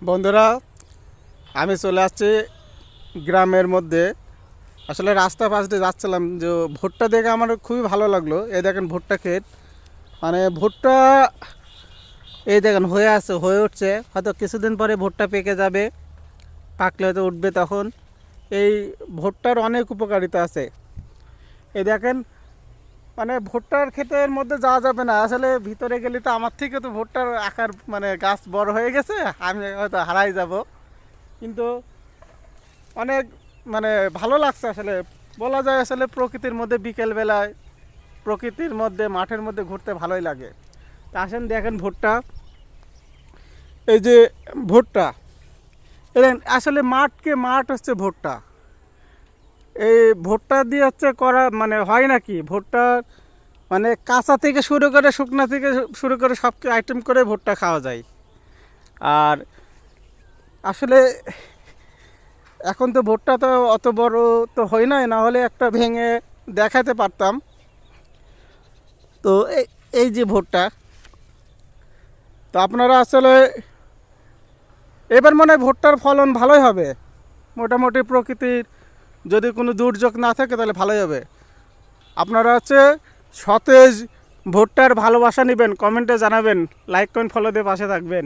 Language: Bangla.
বন্ধুরা, আমি চলে আসছি গ্রামের মধ্যে। আসলে রাস্তা পাশ দিয়ে যাচ্ছিলাম, যে ভুট্টা দেখে আমার খুবই ভালো লাগলো। এই দেখেন ভুট্টা ক্ষেত, মানে ভুট্টা এই দেখেন হয়ে উঠছে। হয়তো কিছুদিন পরে ভুট্টা পেকে যাবে, পাকলে হয়তো উঠবে তখন। এই ভুট্টার অনেক উপকারিতা আছে। এই দেখেন, মানে ভুট্টার ক্ষেতের মধ্যে যাওয়া যাবে না, আসলে ভিতরে গেলে তো আমার থেকে তো ভুট্টার আকার মানে গাছ বড় হয়ে গেছে, আমি হয়তো হারাই যাব। কিন্তু অনেক মানে ভালো লাগছে আসলে, বলা যায় আসলে প্রকৃতির মধ্যে বিকেলবেলায় প্রকৃতির মধ্যে মাঠের মধ্যে ঘুরতে ভালোই লাগে। তা আসেন দেখেন ভুট্টা, এই যে ভুট্টা, এলেন আসলে মাঠ হচ্ছে ভুট্টা। এই ভুট্টা দিয়ে হচ্ছে করা মানে হয় নাকি ভুট্টা, মানে কাঁচা থেকে শুরু করে শুকনা থেকে শুরু করে সব আইটেম করে ভুট্টা খাওয়া যায়। আর আসলে এখন তো ভুট্টা তো অত বড় তো হয় নাই, না হলে একটা ভেঙে দেখাতে পারতাম। তো এই যে ভুট্টা, তো আপনারা আসলে এবার মনে হয় ভুট্টার ফলন ভালোই হবে। মোটামুটি প্রকৃতির যদি কোনো দুর্যোগ না থাকে তাহলে ভালোই হবে। আপনারা হচ্ছে সতেজ ভুট্টার ভালোবাসা নেবেন, কমেন্টে জানাবেন, লাইক কমেন্ট ফলো দিয়ে পাশে থাকবেন।